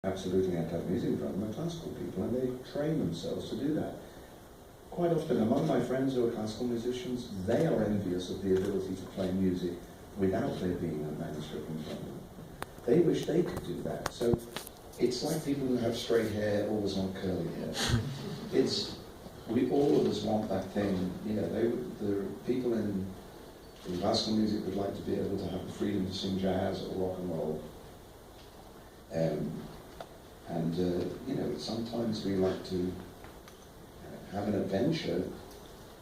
absolutely anti music from are classical people, and they train themselves to do that. Quite often among my friends who are classical musicians, they are envious of the ability to play music without there being a manuscript in front of them. They wish they could do that. So it's like people who have straight hair always want curly hair. We all of us want that thing, you know, the people in classical music would like to be able to have the freedom to sing jazz or rock and roll. You know, sometimes we like to have an adventure.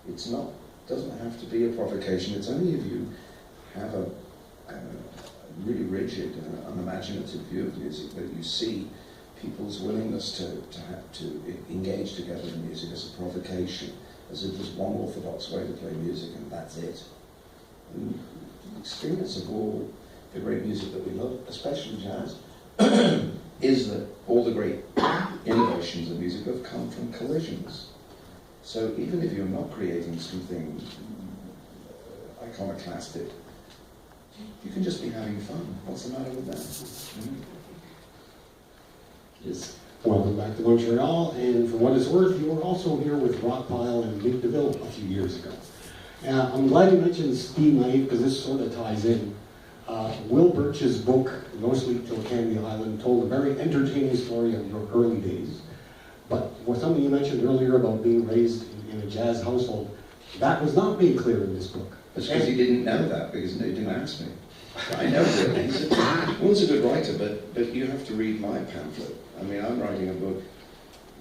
Doesn't have to be a provocation. It's only if you have a really rigid and unimaginative view of music that you see people's willingness to engage together in music as a provocation, as if there's one orthodox way to play music and that's it. And the experience of all the great music that we love, especially jazz, is that all the great innovations of music have come from collisions. So even if you're not creating something iconoclastic, you can just be having fun. What's the matter with that? Mm-hmm. Yes. Welcome back to Montreal, and for what it's worth, you were also here with Rockpile and Luc DeVille a few years ago. I'm glad you mentioned Steve Naive, because this sort of ties in. Will Birch's book, No Sleep Till Candy Island, told a very entertaining story of your early days. But for something you mentioned earlier about being raised in a jazz household, that was not made clear in this book. It's because he didn't know that, because he didn't ask me. I know that Will's a good writer, but you have to read my pamphlet. I mean, I'm writing a book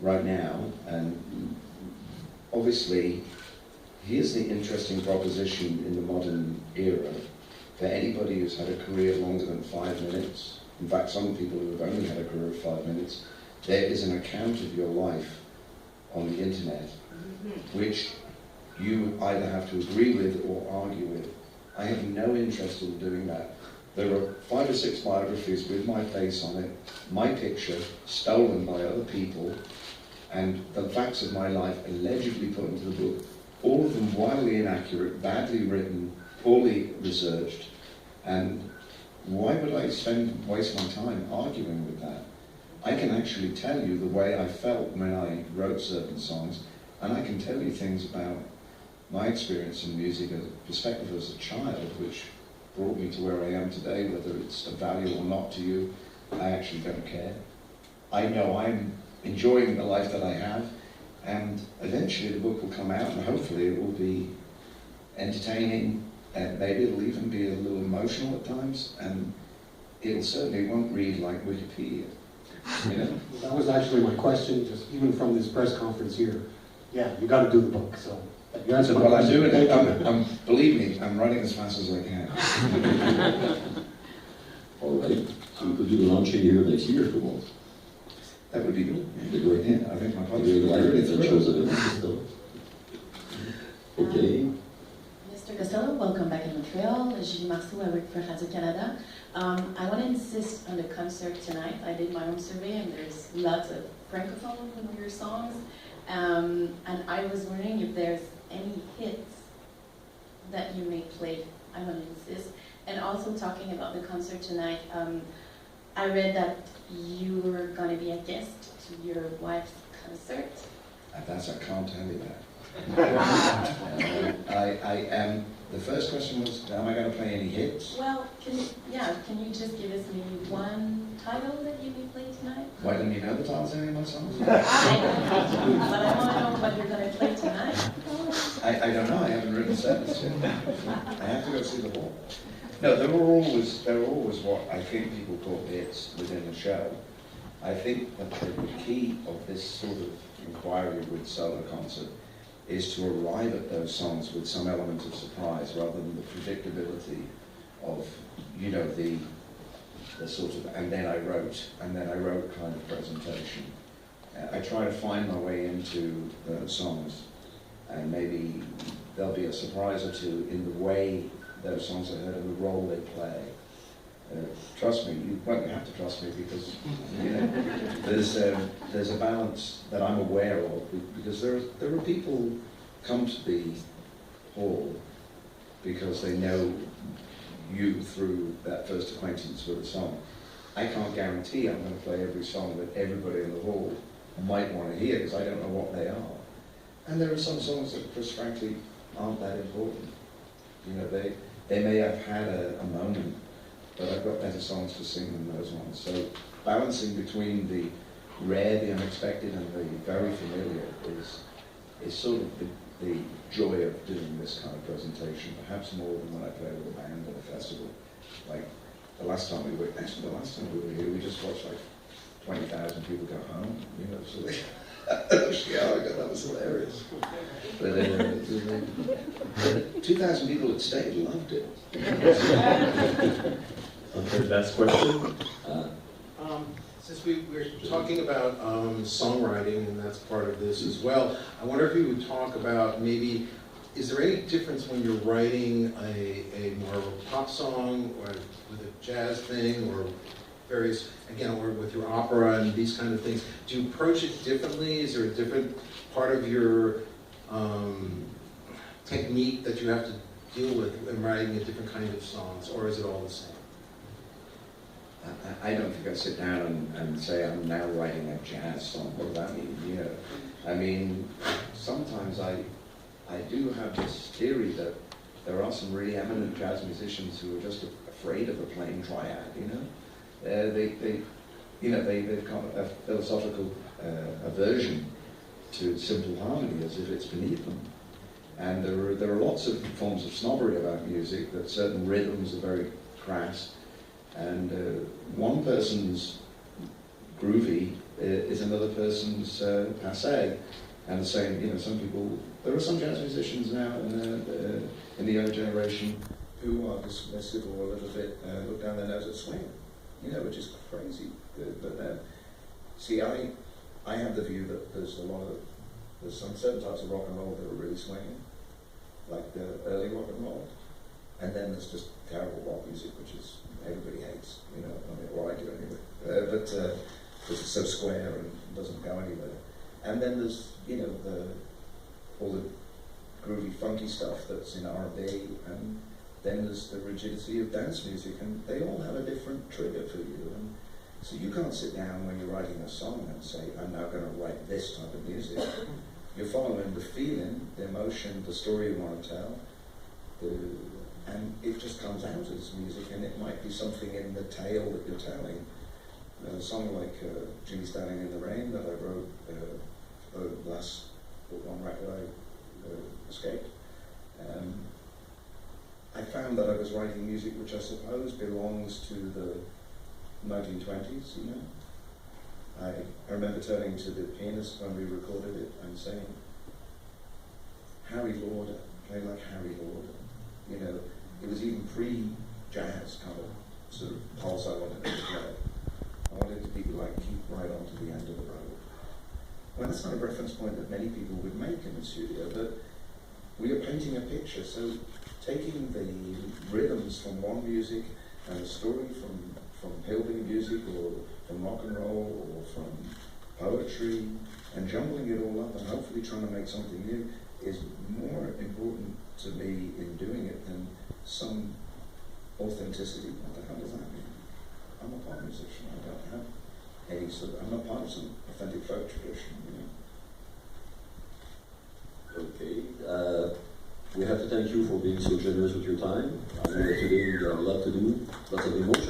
right now, and obviously, here's the interesting proposition in the modern era for anybody who's had a career longer than 5 minutes. In fact, some people who have only had a career of 5 minutes, there is an account of your life on the internet, which you either have to agree with or argue with. I have no interest in doing that. There are 5 or 6 biographies with my face on it, my picture, stolen by other people, and the facts of my life allegedly put into the book, all of them wildly inaccurate, badly written, poorly researched, and why would I waste my time arguing with that? I can actually tell you the way I felt when I wrote certain songs, and I can tell you things about my experience in music as a perspective as a child, which brought me to where I am today. Whether it's of value or not to you, I actually don't care. I know I'm enjoying the life that I have, and eventually the book will come out, and hopefully it will be entertaining, and maybe it'll even be a little emotional at times, and it certainly won't read like Wikipedia. You know? That was actually my question, just even from this press conference here. Yeah, you got to do the book, so. Well, I'm doing it. Believe me, I'm writing as fast as I can. All right. So we could do the launching here next year if we want. That would be good. That'd be great. Yeah, I think my publisher publisher would would like really shows of it. Okay. Mr. Costello, welcome back in Montreal. Julie Marceau, I work for Radio-Canada. I want to insist on the concert tonight. I did my own survey, and there's lots of francophone in your songs. And I was wondering if there's any hits that you may play. I want to insist. And also talking about the concert tonight, I read that you were going to be a guest to your wife's concert. I can't tell you that. I am. The first question was, am I going to play any hits? Well, can you just give us maybe one title that you may play tonight? Why don't you know the titles of any of my songs? But I want to know what you're going to play tonight. I don't know. I haven't written sets yet. I have to go see the hall. No, there were always what I think people call hits within the show. I think that the key of this sort of inquiry with solo concert is to arrive at those songs with some element of surprise rather than the predictability of, you know, the sort of and then I wrote kind of presentation. I try to find my way into those songs, and maybe there'll be a surprise or two in the way those songs are heard and the role they play. Trust me, you have to trust me, because you know, there's a balance that I'm aware of, because there are people who come to the hall because they know you through that first acquaintance with a song. I can't guarantee I'm going to play every song that everybody in the hall might want to hear because I don't know what they are. And there are some songs that, just frankly, aren't that important. You know, they may have had a moment, but I've got better songs to sing than those ones. So balancing between the rare, the unexpected, and the very familiar is sort of the joy of doing this kind of presentation, perhaps more than when I play with a band at a festival. Like the last time we were here, we just watched like 20,000 people go home, you know, so they, yeah, I thought that was hilarious. But 2,000 people that stayed loved it. Okay, last question. Since we're talking about songwriting, and that's part of this as well, I wonder if you would talk about maybe, is there any difference when you're writing a more of a pop song or with a jazz thing or various, again, or with your opera and these kind of things? Do you approach it differently? Is there a different part of your technique that you have to deal with in writing a different kind of songs, or is it all the same? I don't think I sit down and say I'm now writing a jazz song. What does that mean? You know, I mean, sometimes I do have this theory that there are some really eminent jazz musicians who are just afraid of a plain triad. You know, they've got a philosophical aversion to simple harmony as if it's beneath them. And there are lots of forms of snobbery about music, that certain rhythms are very crass. And one person's groovy is another person's passé. And the same, you know, some people, there are some jazz musicians now in the younger generation who are dismissive or a little bit look down their nose at swing, you know, which is crazy. But see, I have the view that there's some certain types of rock and roll that are really swinging, like the early rock and roll, and then there's just terrible rock music, which is everybody hates, you know, I mean, or I do anyway, because it's so square and doesn't go anywhere. And then there's, you know, all the groovy, funky stuff that's in R&B, and then there's the rigidity of dance music, and they all have a different trigger for you. And so you can't sit down when you're writing a song and say, I'm now going to write this type of music. You're following the feeling, the emotion, the story you want to tell, and it just comes out as music, and it might be something in the tale that you're telling. A song like Jimmy Standing in the Rain that I wrote last one record I escaped. I found that I was writing music which I suppose belongs to the 1920s, you know. I remember turning to the pianist when we recorded it and saying, Harry Lauder, play like Harry Lauder. You know, it was even pre-jazz kind of sort of pulse I wanted to play. I wanted it to be like, keep right on to the end of the road. Well, that's not a reference point that many people would make in the studio, but we are painting a picture. So taking the rhythms from one music and a story from hillbilly music or from rock and roll or from poetry and jumbling it all up and hopefully trying to make something new is more important to me in doing it than some authenticity. What the hell does that mean? I'm a pop musician. I don't have any sort of, I'm not part of some authentic folk tradition, you know. Okay. We have to thank you for being so generous with your time. I know that today you got a lot to do, lots of emotion.